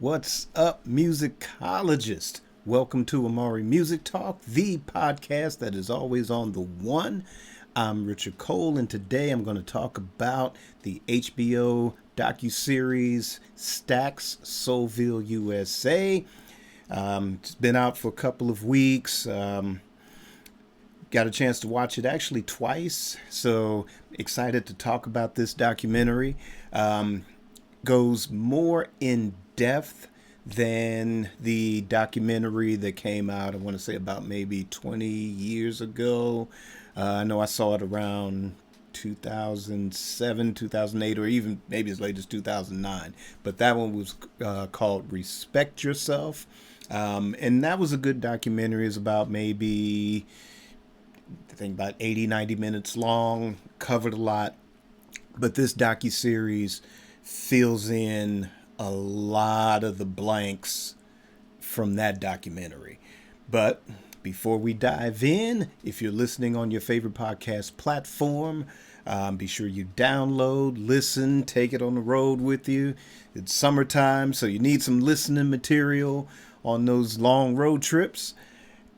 What's up, musicologist? Welcome to Amari Music Talk, the podcast that is always on the one. I'm Richard Cole, and today I'm going to talk about the HBO docuseries STAX Soulsville, USA. It's been out for a couple of weeks. Got a chance to watch it actually twice, so excited to talk about this documentary. Goes more in depth than the documentary that came out, I want to say about maybe 20 years ago. I know I saw it around 2007, 2008, or even maybe as late as 2009. But that one was called Respect Yourself. And that was a good documentary. It's about maybe, I think about 80, 90 minutes long, covered a lot. But this docuseries fills in a lot of the blanks from that documentary. But before we dive in, if you're listening on your favorite podcast platform, be sure you download, listen, take it on the road with you. It's summertime, so you need some listening material on those long road trips.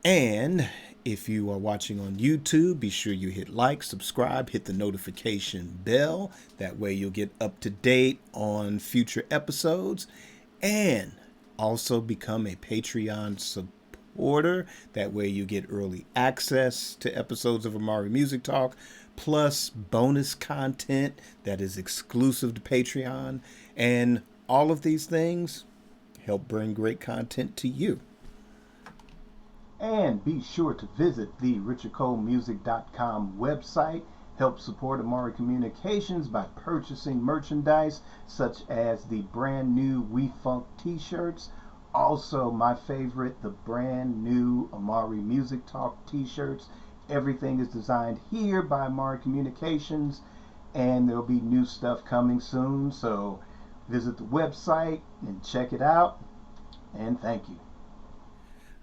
And if you are watching on YouTube, be sure you hit like, subscribe, hit the notification bell. That way you'll get up to date on future episodes. And also become a Patreon supporter. That way you get early access to episodes of Amari Music Talk, plus bonus content that is exclusive to Patreon. And all of these things help bring great content to you. And be sure to visit the richardcolemusic.com website. Help support Amari Communications by purchasing merchandise such as the brand new We Funk t-shirts. Also, my favorite, the brand new Amari Music Talk t-shirts. Everything is designed here by Amari Communications, and there'll be new stuff coming soon. So visit the website and check it out. And thank you.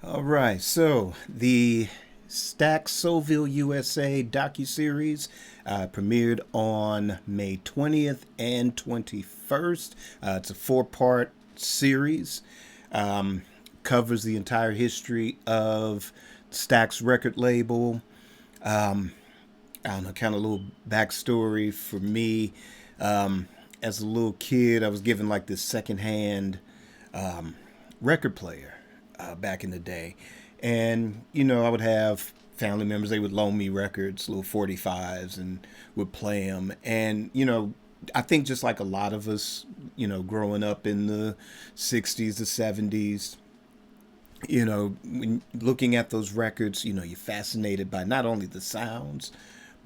All right, so the STAX Soulsville, USA docuseries premiered on May 20th and 21st. It's a four-part series. Covers the entire history of Stax record label. I don't know, kind of a little backstory for me. As a little kid, I was given like this secondhand record player. Back in the day. And, you know, I would have family members, they would loan me records, little 45s, and would play them. And, you know, I think just like a lot of us, you know, growing up in the 60s, the 70s, you know, when looking at those records, you know, you're fascinated by not only the sounds,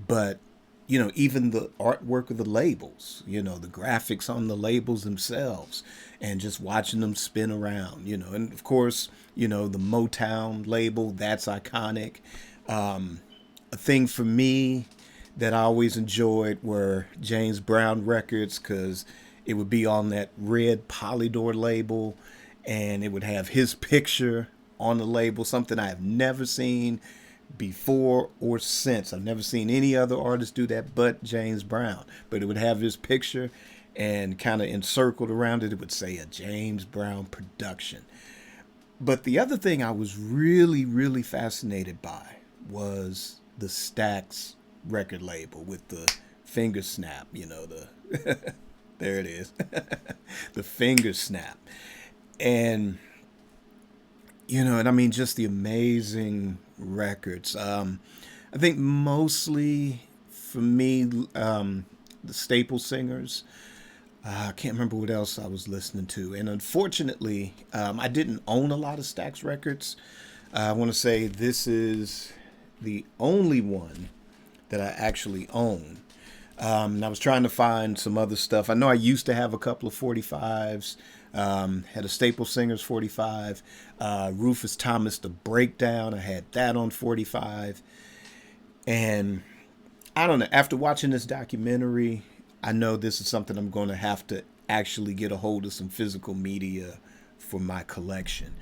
but, you know, even the artwork of the labels, you know, the graphics on the labels themselves, and just watching them spin around, you know. And of course, you know, the Motown label, that's iconic. A thing for me that I always enjoyed were James Brown records, because it would be on that red Polydor label, and it would have his picture on the label, something I have never seen before or since. I've never seen any other artist do that but James Brown. But it would have his picture, and kind of encircled around it, it would say a James Brown production. But the other thing I was really, really fascinated by was the Stax record label with the finger snap, you know, the there it is, the finger snap. And, you know, and I mean, just the amazing records. I think mostly for me, the staple singers. I can't remember what else I was listening to. And unfortunately, I didn't own a lot of Stax records. I want to say this is the only one that I actually own. And I was trying to find some other stuff. I know I used to have a couple of 45s. Had a Staple Singers 45. Rufus Thomas, The Breakdown. I had that on 45. And I don't know. After watching this documentary, I know this is something I'm going to have to actually get a hold of some physical media for my collection.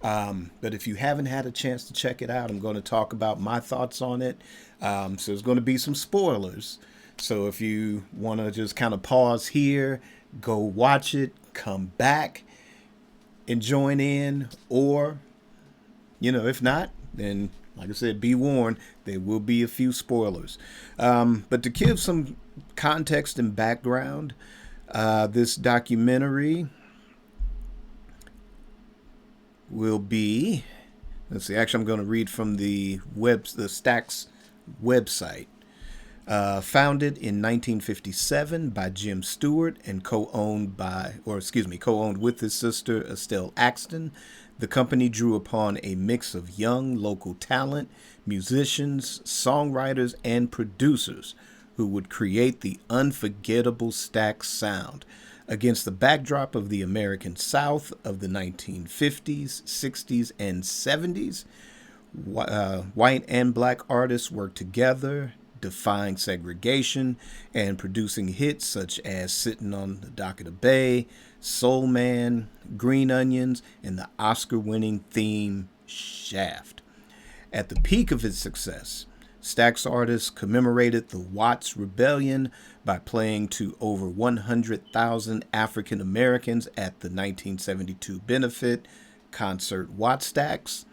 But if you haven't had a chance to check it out, I'm going to talk about my thoughts on it. So there's going to be some spoilers. So if you want to just kind of pause here, go watch it, come back, and join in, or, if not, then, like I said, be warned, there will be a few spoilers. But to give some context and background, this documentary will be, let's see, actually I'm going to read from the Stax website. Founded in 1957 by Jim Stewart and co-owned with his sister Estelle Axton, the company drew upon a mix of young local talent, musicians, songwriters, and producers who would create the unforgettable Stax sound against the backdrop of the American South of the 1950s, 60s, and 70s. White and black artists worked together, defying segregation and producing hits such as Sitting on the Dock of the Bay, Soul Man, Green Onions, and the Oscar-winning theme Shaft. At the peak of its success, Stax artists commemorated the Watts Rebellion by playing to over 100,000 African Americans at the 1972 benefit concert Wattstax.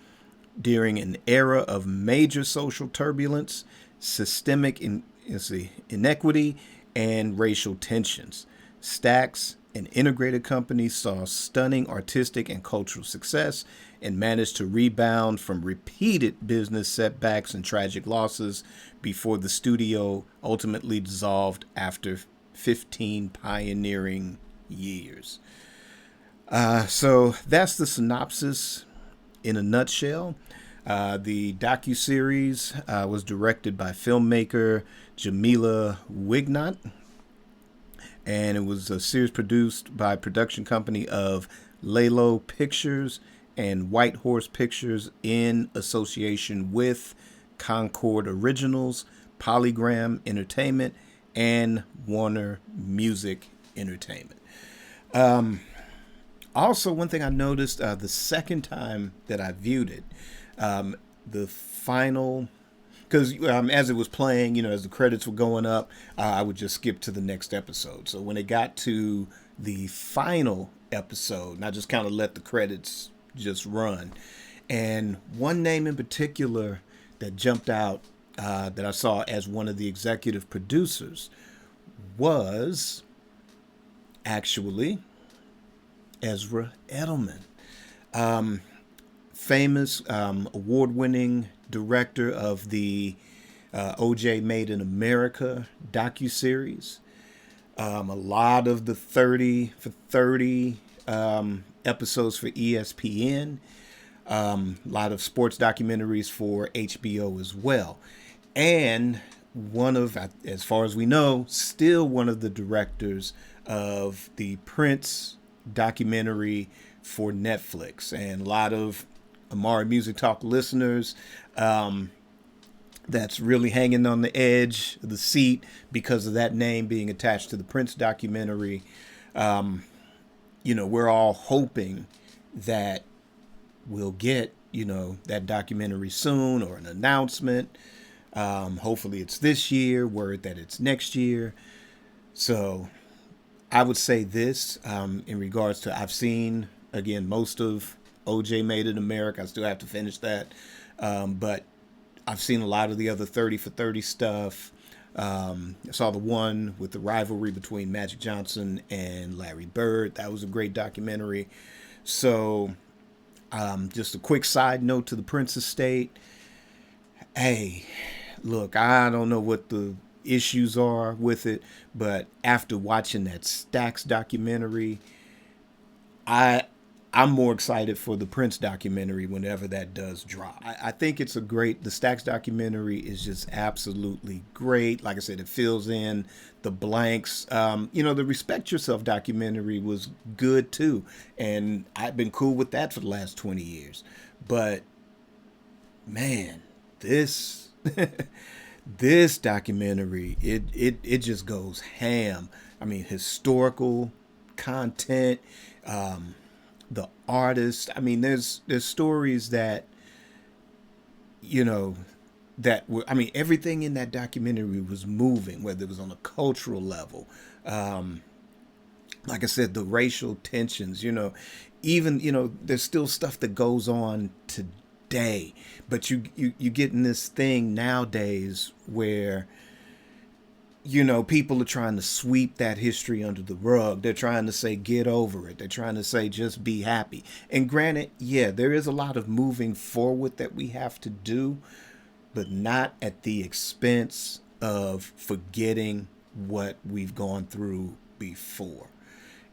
During an era of major social turbulence, systemic inequity, and racial tensions, Stax, an integrated company, saw stunning artistic and cultural success and managed to rebound from repeated business setbacks and tragic losses before the studio ultimately dissolved after 15 pioneering years. So that's the synopsis in a nutshell. The docuseries was directed by filmmaker Jamila Wignot, and it was a series produced by production company of Lalo Pictures and White Horse Pictures in association with Concord Originals, Polygram Entertainment, and Warner Music Entertainment. Also, one thing I noticed the second time that I viewed it, the final, because as it was playing, as the credits were going up, I would just skip to the next episode. So when it got to the final episode, and I just kind of let the credits just run. And one name in particular that jumped out that I saw as one of the executive producers was actually Ezra Edelman. Famous award-winning director of the OJ Made in America docuseries. A lot of the 30 for 30 episodes for ESPN. A lot of sports documentaries for HBO as well. And one of, as far as we know, still one of the directors of the Prince documentary for Netflix. And a lot of Amari Music Talk listeners, that's really hanging on the edge of the seat because of that name being attached to the Prince documentary. We're all hoping that we'll get, that documentary soon, or an announcement. Hopefully it's this year, word that it's next year. So I would say this, in regards to, I've seen, again, most of OJ Made in America. I still have to finish that. But I've seen a lot of the other 30 for 30 stuff. I saw the one with the rivalry between Magic Johnson and Larry Bird. That was a great documentary. So just a quick side note to the Prince estate. Hey, look, I don't know what the issues are with it, but after watching that Stax documentary, I'm more excited for the Prince documentary whenever that does drop. I think it's the Stax documentary is just absolutely great. Like I said, it fills in the blanks. The Respect Yourself documentary was good too. And I've been cool with that for the last 20 years. But man, this this documentary, it just goes ham. I mean, historical content, the artist. I mean, there's stories that, that were, I mean, everything in that documentary was moving, whether it was on a cultural level. Like I said, the racial tensions, even, there's still stuff that goes on today, but you get in this thing nowadays where, people are trying to sweep that history under the rug. They're trying to say, get over it. They're trying to say, just be happy. And granted, yeah, there is a lot of moving forward that we have to do, but not at the expense of forgetting what we've gone through before.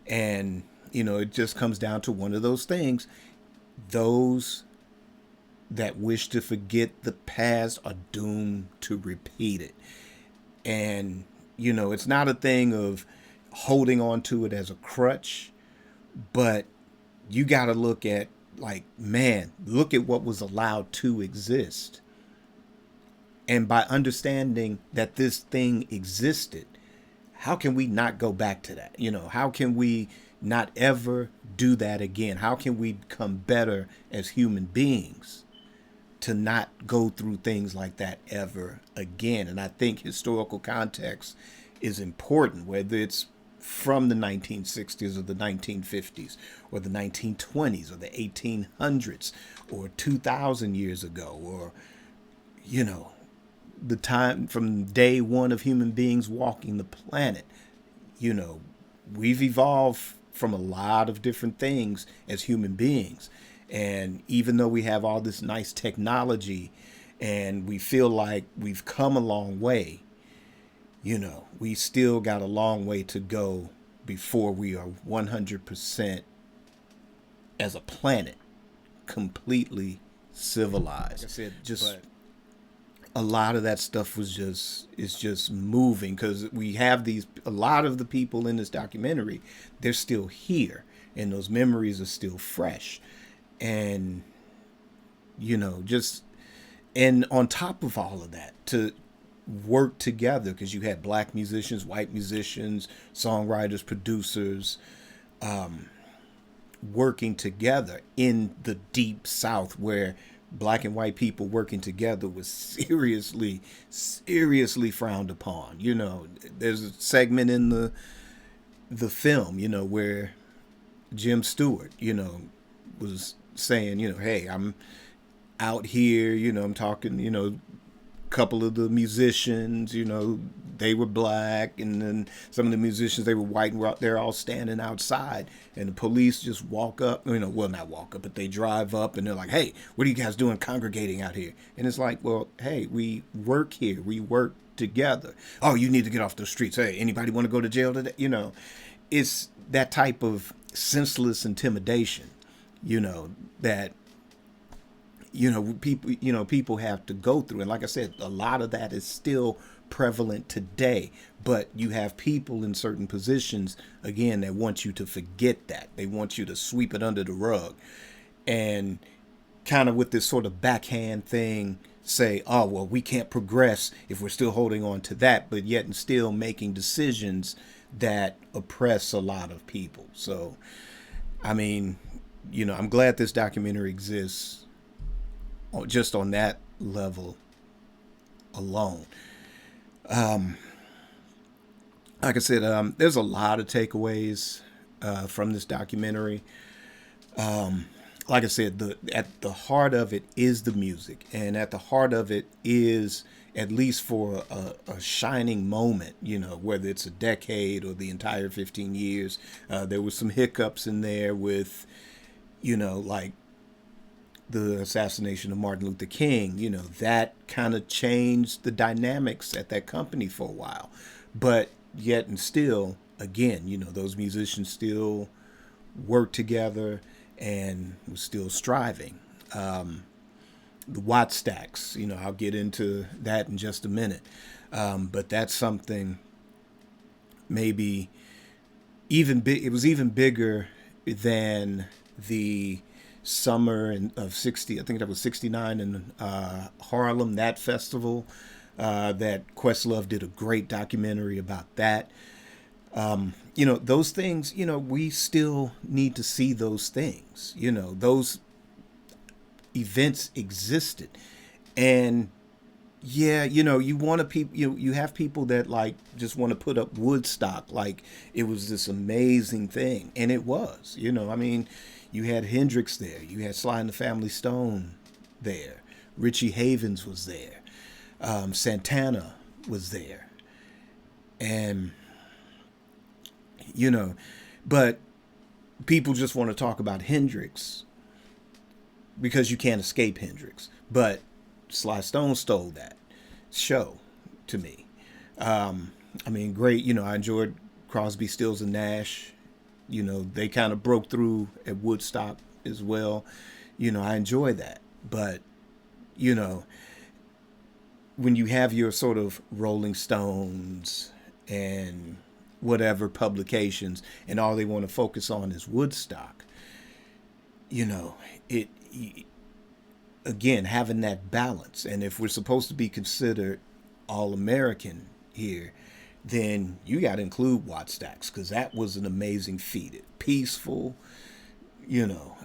And, it just comes down to one of those things. Those that wish to forget the past are doomed to repeat it. And, it's not a thing of holding on to it as a crutch, but you got to look at, like, man, look at what was allowed to exist. And by understanding that this thing existed, how can we not go back to that? How can we not ever do that again? How can we become better as human beings to not go through things like that ever again? And I think historical context is important, whether it's from the 1960s or the 1950s or the 1920s or the 1800s or 2,000 years ago, or, the time from day one of human beings walking the planet. We've evolved from a lot of different things as human beings. And even though we have all this nice technology and we feel like we've come a long way, we still got a long way to go before we are 100% as a planet completely civilized. Like I said, a lot of that stuff is just moving, because we have a lot of the people in this documentary, they're still here and those memories are still fresh. And, and on top of all of that, to work together, because you had black musicians, white musicians, songwriters, producers, working together in the deep South, where black and white people working together was seriously frowned upon. There's a segment in the film, where Jim Stewart, was saying, hey, I'm out here, I'm talking, a couple of the musicians, they were black, and then some of the musicians, they were white, and they're all standing outside, and the police just walk up, well, not walk up, but they drive up, and they're like, hey, what are you guys doing congregating out here? And it's like, well, hey, we work here, we work together. Oh, you need to get off the streets. Hey, anybody want to go to jail today? It's that type of senseless intimidation, that people have to go through. And like I said, a lot of that is still prevalent today, but you have people in certain positions, again, that want you to forget that. They want you to sweep it under the rug, and kind of with this sort of backhand thing, say, oh, well, we can't progress if we're still holding on to that, but yet and still making decisions that oppress a lot of people. So, I mean, I'm glad this documentary exists just on that level alone. Like I said, there's a lot of takeaways from this documentary. Like I said, at the heart of it is the music, and at the heart of it is, at least for a shining moment, whether it's a decade or the entire 15 years, there was some hiccups in there with, like the assassination of Martin Luther King, that kind of changed the dynamics at that company for a while. But yet and still, again, those musicians still work together and was still striving. The Watt Stax, I'll get into that in just a minute. But that's something maybe it was even bigger than the summer of 60, I think that was 69 in Harlem, that festival, that Questlove did a great documentary about that. Those things, we still need to see those things, those events existed. And Yeah, you know, you want to people you have people that like just want to put up Woodstock like it was this amazing thing, and it was. You know, I mean, you had Hendrix there, you had Sly and the Family Stone there, Richie Havens was there, Santana was there, and you know, but people just want to talk about Hendrix because you can't escape Hendrix. But Sly Stone stole that show to me. I mean, great. You know, I enjoyed Crosby, Stills, and Nash. You know, they kind of broke through at Woodstock as well. You know, I enjoy that. But, you know, when you have your sort of Rolling Stones and whatever publications and all they want to focus on is Woodstock, you know, it again having that balance. And if we're supposed to be considered all American here, then you got to include Watt Stax because that was an amazing feat. It peaceful, you know.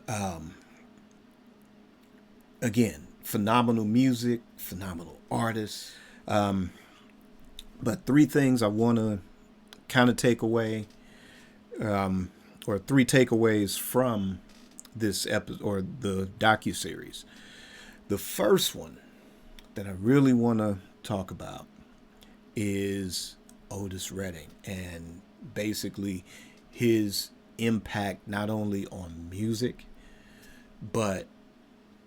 Again, phenomenal music, phenomenal artists. But three things I want to kind of take away, or three takeaways from this episode or the docuseries. The first one that I really want to talk about is Otis Redding and basically his impact not only on music but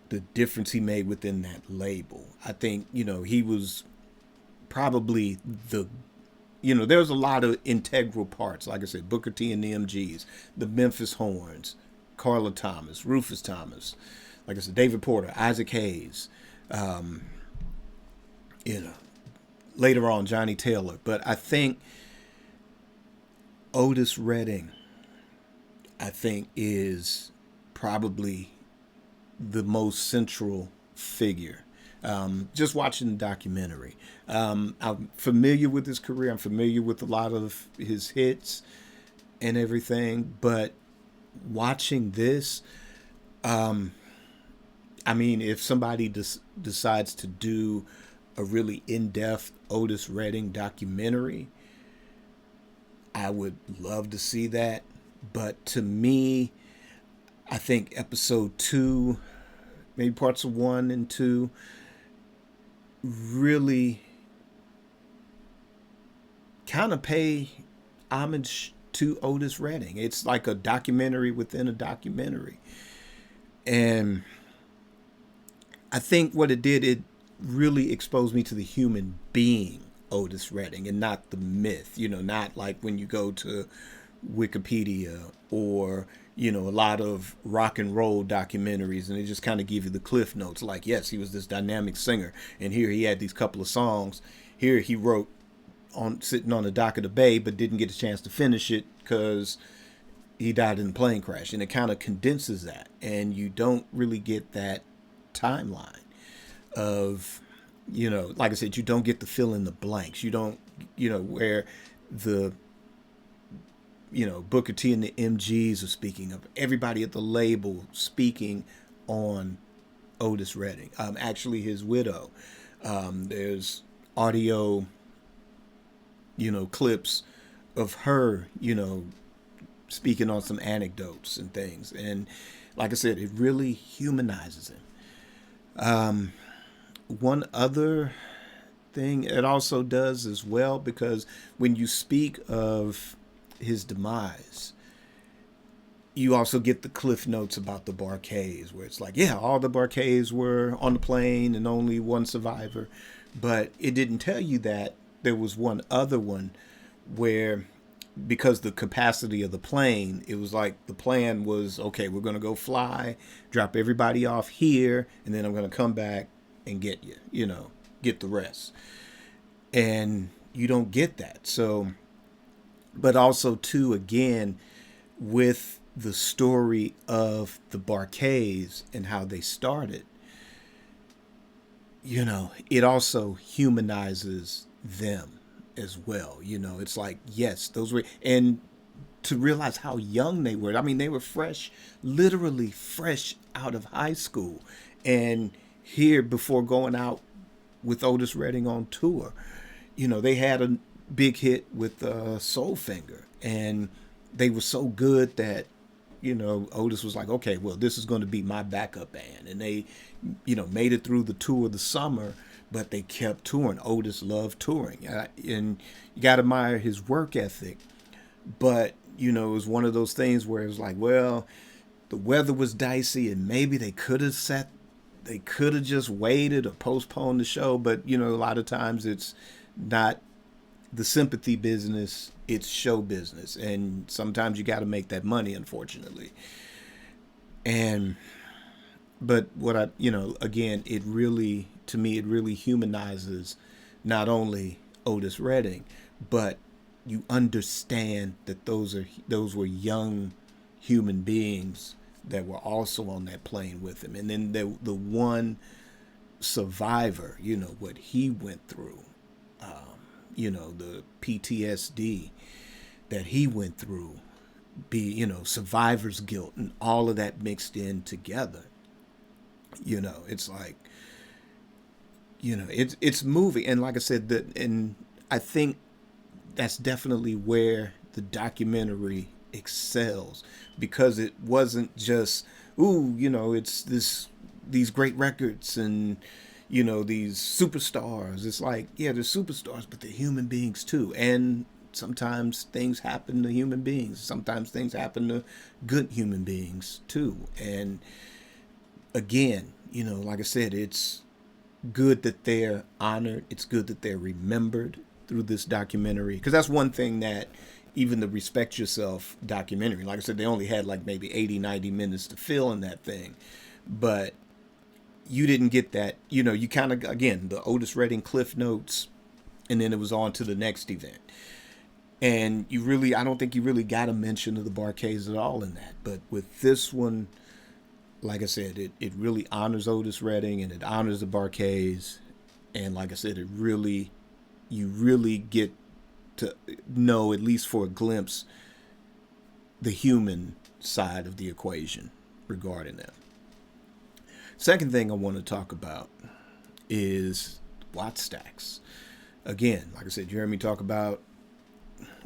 the difference he made within that label. I think, you know, he was probably there's a lot of integral parts. Like I said, Booker T and the MGs, the Memphis Horns, Carla Thomas, Rufus Thomas, like I said, David Porter, Isaac Hayes, you know, later on Johnny Taylor. But I think Otis Redding, I think, is probably the most central figure. Just watching the documentary, I'm familiar with his career. I'm familiar with a lot of his hits and everything. But watching this, I mean, if somebody decides to do a really in-depth Otis Redding documentary, I would love to see that. But to me, I think episode 2, maybe parts of 1 and 2, really kind of pay homage to Otis Redding. It's like a documentary within a documentary. And I think what it did, it really exposed me to the human being Otis Redding and not the myth, you know, not like when you go to Wikipedia or, you know, a lot of rock and roll documentaries and they just kind of give you the cliff notes. Like, yes, he was this dynamic singer and here he had these couple of songs. Here he wrote on sitting on the dock of the bay, but didn't get a chance to finish it because he died in a plane crash. And it kind of condenses that. And you don't really get that timeline of, you know, like I said, you don't get to fill in the blanks. You don't, you know, where the, you know, Booker T and the MGs are speaking of, everybody at the label speaking on Otis Redding. Actually, his widow. There's audio, you know, clips of her, you know, speaking on some anecdotes and things. And like I said, it really humanizes him. One other thing it also does as well, because when you speak of his demise, you also get the cliff notes about the Bar-Kays, where it's like, yeah, all the Bar-Kays were on the plane and only one survivor. But it didn't tell you that there was one other one where, because the capacity of the plane, it was like the plan was, okay, we're going to go fly, drop everybody off here, and then I'm going to come back and get you, you know, get the rest. And you don't get that. So, but also too, again, with the story of the Bar-Kays and how they started, you know, it also humanizes them as well. You know, it's like, yes, those were, and to realize how young they were. I mean, they were fresh, literally fresh out of high school. And here, before going out with Otis Redding on tour. They had a big hit with Soulfinger, and they were so good that Otis was like, okay, well, this is going to be my backup band. And they, made it through the tour of the summer, but they kept touring. Otis loved touring. And you got to admire his work ethic. But, it was one of those things where it was like, well, the weather was dicey and maybe they could have just waited or postponed the show. But, a lot of times it's not the sympathy business, it's show business, and sometimes you got to make that money, unfortunately. But what again, to me it really humanizes not only Otis Redding, but you understand that those were young human beings that were also on that plane with him. And then the one survivor, what he went through, the PTSD that he went through, survivor's guilt and all of that mixed in together. It's like, it's moving. And like I said, and I think that's definitely where the documentary excels, because it wasn't just, it's these great records and these superstars. It's like, yeah, they're superstars, but they're human beings too. And sometimes things happen to human beings. Sometimes things happen to good human beings too. And again, like I said, it's good that they're honored. It's good that they're remembered through this documentary. Because that's one thing that even the Respect Yourself documentary, like I said, they only had like maybe 80, 90 minutes to fill in that thing. But you didn't get that, you kind of, again, the Otis Redding Cliff Notes, and then it was on to the next event. And I don't think you really got a mention of the Bar-Kays at all in that. But with this one, like I said, it really honors Otis Redding and it honors the Bar-Kays. And like I said, you really get to know, at least for a glimpse, the human side of the equation regarding them. Second thing I want to talk about is Wattstax. Again, like I said, you heard me talk about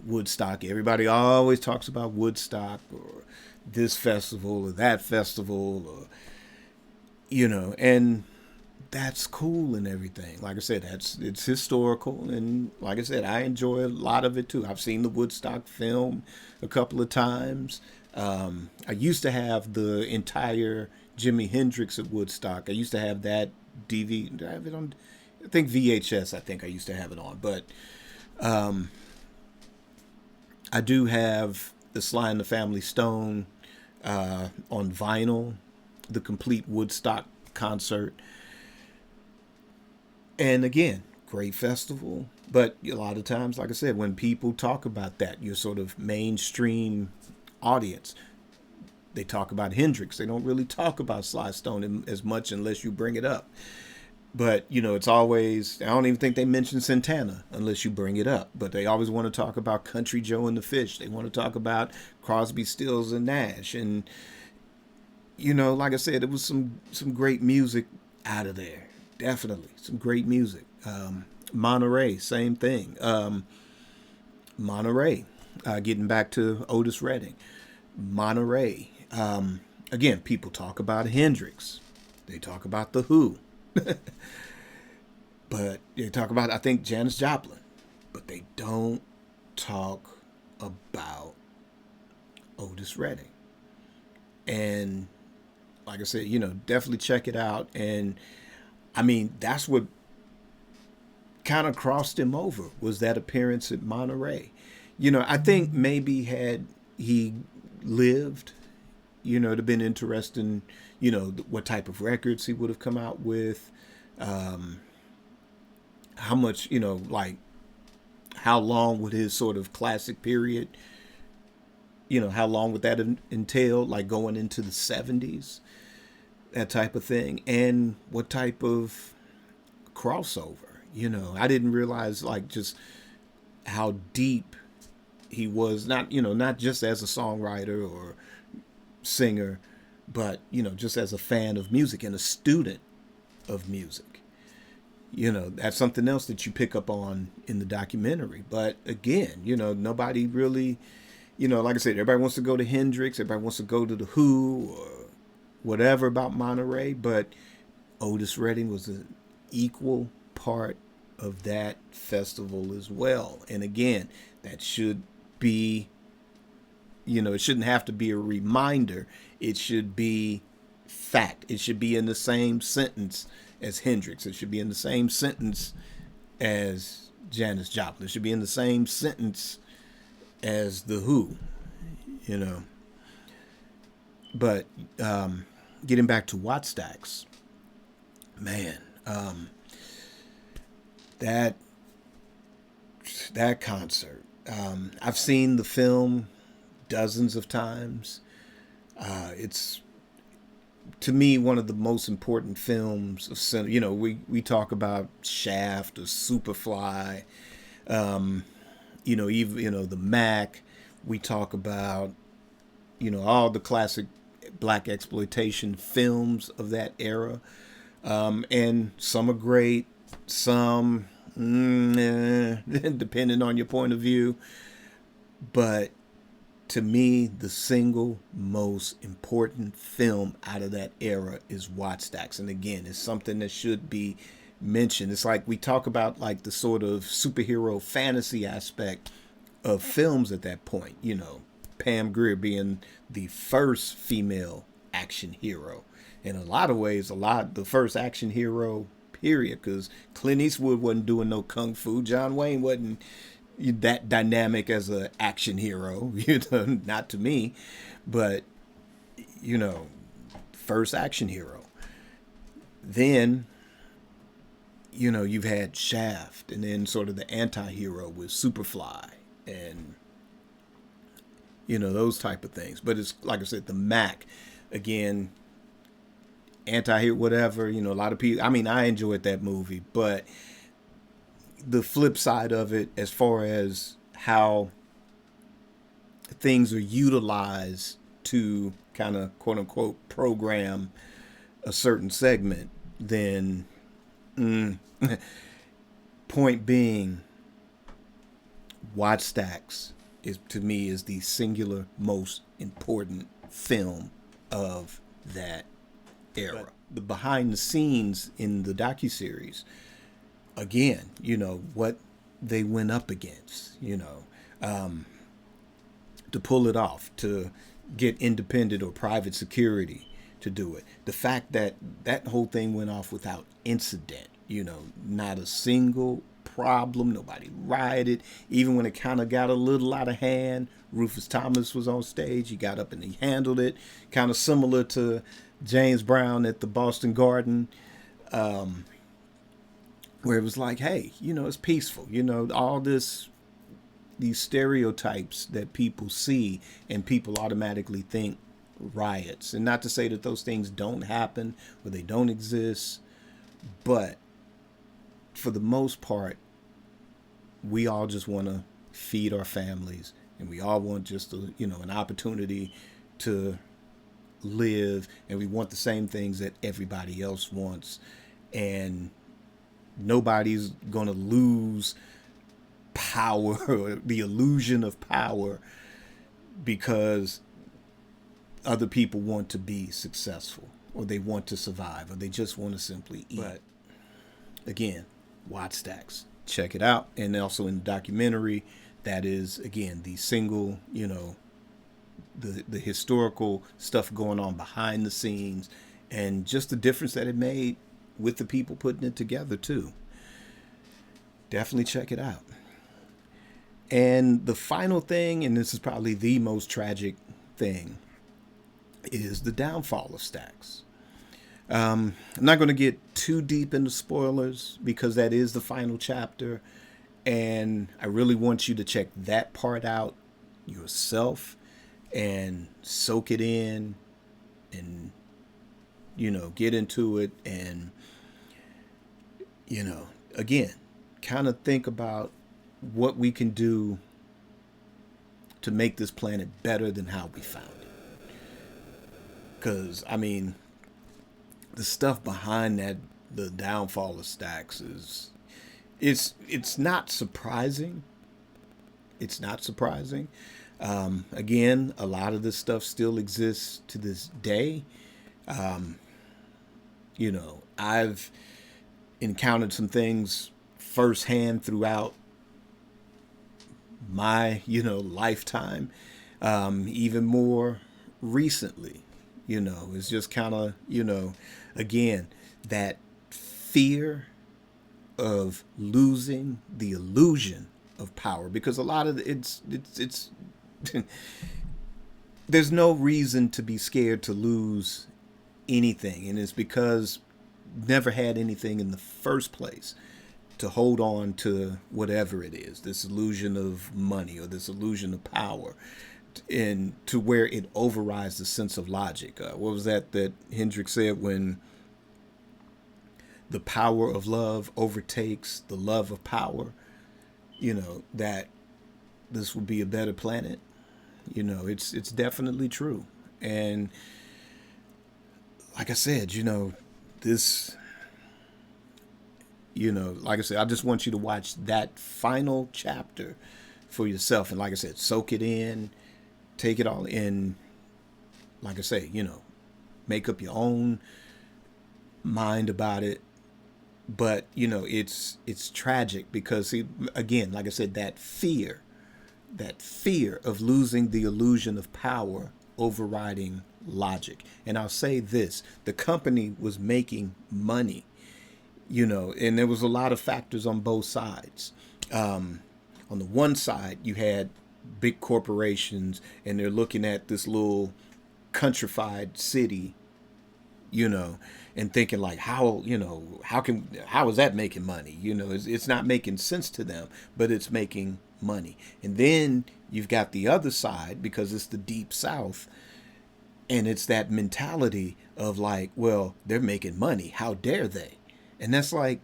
Woodstock. Everybody always talks about Woodstock or this festival or that festival, or and that's cool and everything. Like I said, it's historical, and like I said, I enjoy a lot of it too. I've seen the Woodstock film a couple of times. I used to have the entire Jimi Hendrix at Woodstock. I used to have that DVD. Did I have it on? I think VHS. I think I used to have it on, but I do have the Sly and the Family Stone on vinyl, the complete Woodstock concert. And again, great festival. But a lot of times, like I said, when people talk about that, your sort of mainstream audience, they talk about Hendrix. They don't really talk about Sly Stone as much unless you bring it up. But, it's always, I don't even think they mention Santana unless you bring it up. But they always want to talk about Country Joe and the Fish. They want to talk about Crosby, Stills, and Nash. And, like I said, it was some great music out of there. Definitely. Some great music. Monterey, same thing. Monterey, getting back to Otis Redding. Monterey. Again, people talk about Hendrix. They talk about The Who. But they talk about, I think, Janis Joplin. But they don't talk about Otis Redding. And like I said, definitely check it out. And I mean, that's what kind of crossed him over, was that appearance at Monterey. I think maybe had he lived, it'd have been interesting, what type of records he would have come out with, how much, like how long would his sort of classic period, how long would that entail, like going into the 70s, that type of thing, and what type of crossover. I didn't realize like just how deep he was, not just as a songwriter or singer, but just as a fan of music and a student of music. That's something else that you pick up on in the documentary. But again, nobody really, like I said, everybody wants to go to Hendrix, everybody wants to go to the Who or whatever about Monterey, but Otis Redding was an equal part of that festival as well. And again, that should be, it shouldn't have to be a reminder. It should be fact. It should be in the same sentence as Hendrix. It should be in the same sentence as Janis Joplin. It should be in the same sentence as the Who, But getting back to Wattstax, man, that concert. I've seen the film dozens of times. It's, to me, one of the most important films of cinema. We talk about Shaft or Superfly, even the Mac. We talk about all the classic black exploitation films of that era, and some are great, some depending on your point of view. But to me, the single most important film out of that era is Wattstax. And again, it's something that should be mentioned. It's like we talk about like the sort of superhero fantasy aspect of films at that point. Pam Grier being the first female action hero. In a lot of ways, the first action hero, period, because Clint Eastwood wasn't doing no kung fu. John Wayne wasn't that dynamic as an action hero, not to me, but, first action hero. Then, you've had Shaft, and then sort of the anti-hero with Superfly, and, those type of things. But it's, like I said, the Mac, again, anti-hero, whatever, a lot of people, I enjoyed that movie, but the flip side of it, as far as how things are utilized to kind of quote unquote program a certain segment, then point being, Wattstax to me is the singular most important film of that era. But the behind the scenes in the docuseries, again, what they went up against, to pull it off, to get independent or private security to do it. The fact that that whole thing went off without incident, not a single problem, nobody rioted. Even when it kind of got a little out of hand, Rufus Thomas was on stage, he got up and he handled it, kind of similar to James Brown at the Boston Garden, where it was like, hey, it's peaceful. All these stereotypes that people see and people automatically think riots. And not to say that those things don't happen or they don't exist, but for the most part, we all just want to feed our families, and we all want just an opportunity to live, and we want the same things that everybody else wants, and nobody's going to lose power or the illusion of power because other people want to be successful, or they want to survive, or they just want to simply eat. But again, Wattstax, check it out. And also in the documentary, that is, again, the single, the historical stuff going on behind the scenes, and just the difference that it made with the people putting it together too. Definitely check it out. And the final thing, and this is probably the most tragic thing, is the downfall of Stax. I'm not going to get too deep into spoilers because that is the final chapter, and I really want you to check that part out yourself and soak it in and, get into it and, again, kind of think about what we can do to make this planet better than how we found it. Because, the stuff behind that the downfall of Stax is it's not surprising. It's not surprising. Again, a lot of this stuff still exists to this day. I've encountered some things firsthand throughout my lifetime, even more recently. It's just kind of again, that fear of losing the illusion of power, because a lot of it's there's no reason to be scared to lose anything, and it's because never had anything in the first place to hold on to whatever it is, this illusion of money or this illusion of power, and to where it overrides the sense of logic. What was that Hendrix said, when the power of love overtakes the love of power, that this would be a better planet. It's definitely true. And like I said, this, like I said, I just want you to watch that final chapter for yourself. And like I said, soak it in, take it all in. Like I say, make up your own mind about it. But, it's tragic because, see, again, like I said, that fear of losing the illusion of power overriding logic. And I'll say this, the company was making money, and there was a lot of factors on both sides. On the one side, you had big corporations, and they're looking at this little countrified city, and thinking like, how is that making money? It's not making sense to them, but it's making money. And then you've got the other side, because it's the deep South, and it's that mentality of like, well, they're making money, how dare they? And that's like,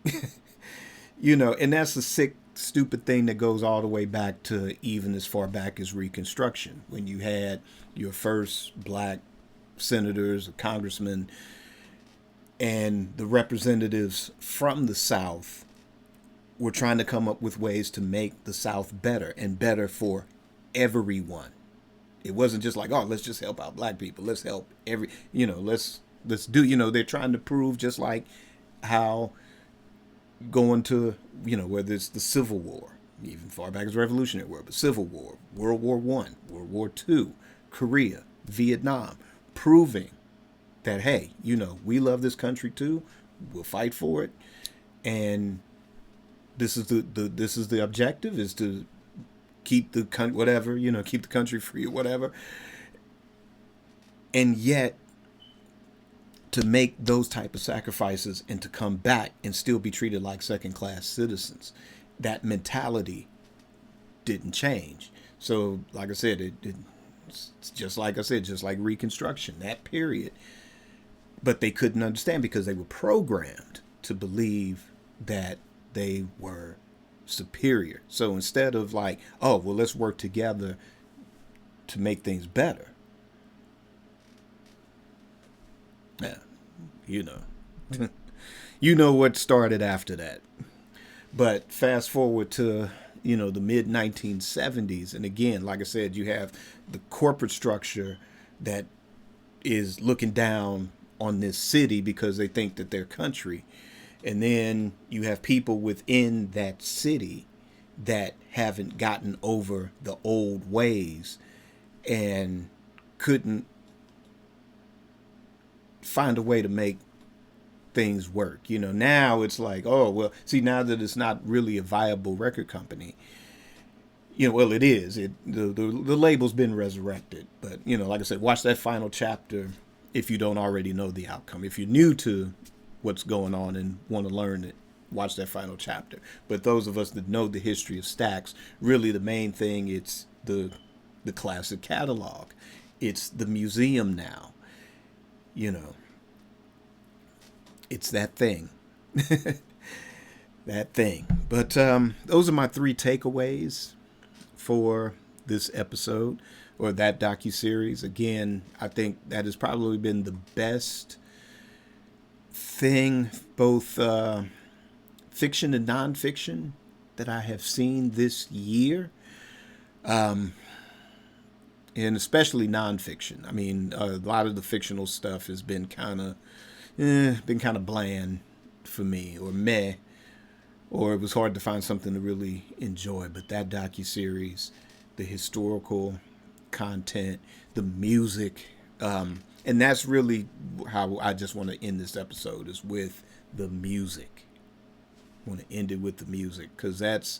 and that's a sick, stupid thing that goes all the way back to even as far back as Reconstruction, when you had your first black senators or congressmen, and the representatives from the South were trying to come up with ways to make the South better and better for everyone. It wasn't just like, oh, let's just help out black people. Let's help let's do, they're trying to prove, just like how going to, whether it's the Civil War, even far back as Revolutionary War, but Civil War, World War I, World War II, Korea, Vietnam, proving that, hey, we love this country too. We'll fight for it. And this is the objective, is to keep the country, whatever, keep the country free or whatever. And yet, to make those type of sacrifices and to come back and still be treated like second-class citizens, that mentality didn't change. So, like I said, it's just like I said, just like Reconstruction, that period. But they couldn't understand, because they were programmed to believe that they were superior. So instead of like, oh, well, let's work together to make things better. Yeah, you know what started after that. But fast forward to, the mid 1970s. And again, like I said, you have the corporate structure that is looking down on this city because they think that they're country. And then you have people within that city that haven't gotten over the old ways and couldn't find a way to make things work. Now it's like, oh, well, see, now that it's not really a viable record company, well, it is. The label's been resurrected. But, like I said, watch that final chapter if you don't already know the outcome. If you're new to what's going on and want to learn it, watch that final chapter. But those of us that know the history of Stax, really the main thing, it's the classic catalog. It's the museum now. It's that thing. That thing. But those are my 3 takeaways for this episode, or that docuseries. Again, I think that has probably been the best thing, both fiction and nonfiction, that I have seen this year, and especially nonfiction. I mean, a lot of the fictional stuff has been kind of bland for me, or meh, or it was hard to find something to really enjoy. But that docuseries, the historical content, the music, and that's really how I just want to end this episode, is with the music. I want to end it with the music, because that's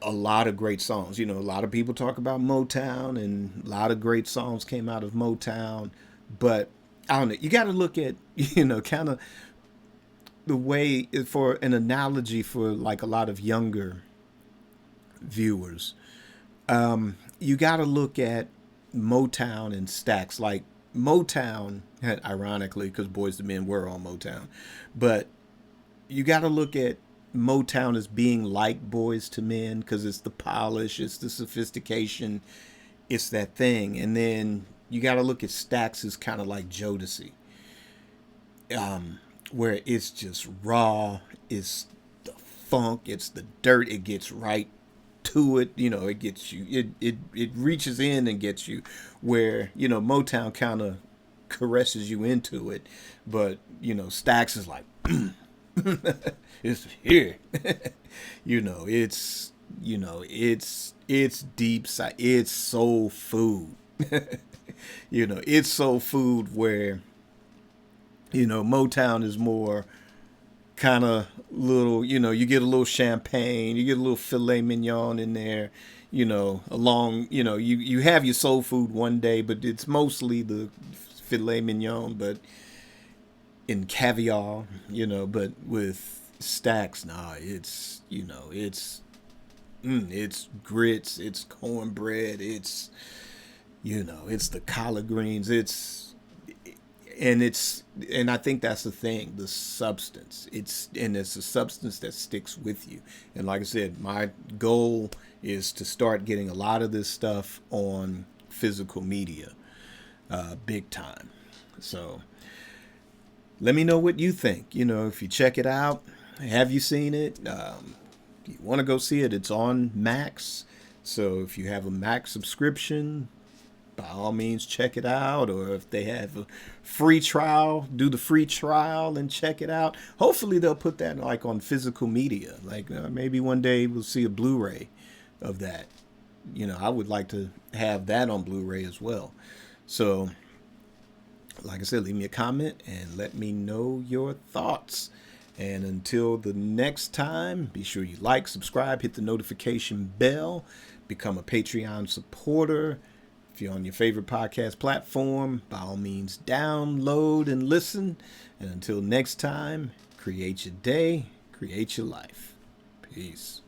a lot of great songs. You know, a lot of people talk about Motown, and a lot of great songs came out of Motown, but I don't know, you got to look at, kind of the way, for an analogy for like a lot of younger viewers, you got to look at Motown and Stax. Like Motown, ironically, because Boyz II Men were on Motown, but you got to look at Motown as being like Boyz II Men, because it's the polish, it's the sophistication, it's that thing. And then you got to look at Stax as kind of like Jodeci, where it's just raw, it's the funk, it's the dirt, it gets right to it, it gets you, it reaches in and gets you, where, Motown kind of caresses you into it, but, Stax is like, it's here. It's deep side, it's soul food. It's soul food, where, Motown is more kind of little, you get a little champagne, you get a little filet mignon in there, along, you have your soul food one day, but it's mostly the filet mignon, but in caviar, but with Stax, nah, it's, it's grits, it's cornbread, it's, it's the collard greens, and I think that's the thing, the substance. It's a substance that sticks with you. And like I said, my goal is to start getting a lot of this stuff on physical media, big time. So let me know what you think. If you check it out, have you seen it? You want to go see it? It's on Max. So if you have a Max subscription, by all means, check it out. Or if they have a free trial, do the free trial and check it out. Hopefully they'll put that like on physical media. Like maybe one day we'll see a Blu-ray of that. I would like to have that on Blu-ray as well. So like I said, leave me a comment and let me know your thoughts. And until the next time, be sure you like, subscribe, hit the notification bell, become a Patreon supporter. If you're on your favorite podcast platform, by all means, download and listen. And until next time, create your day, create your life. Peace.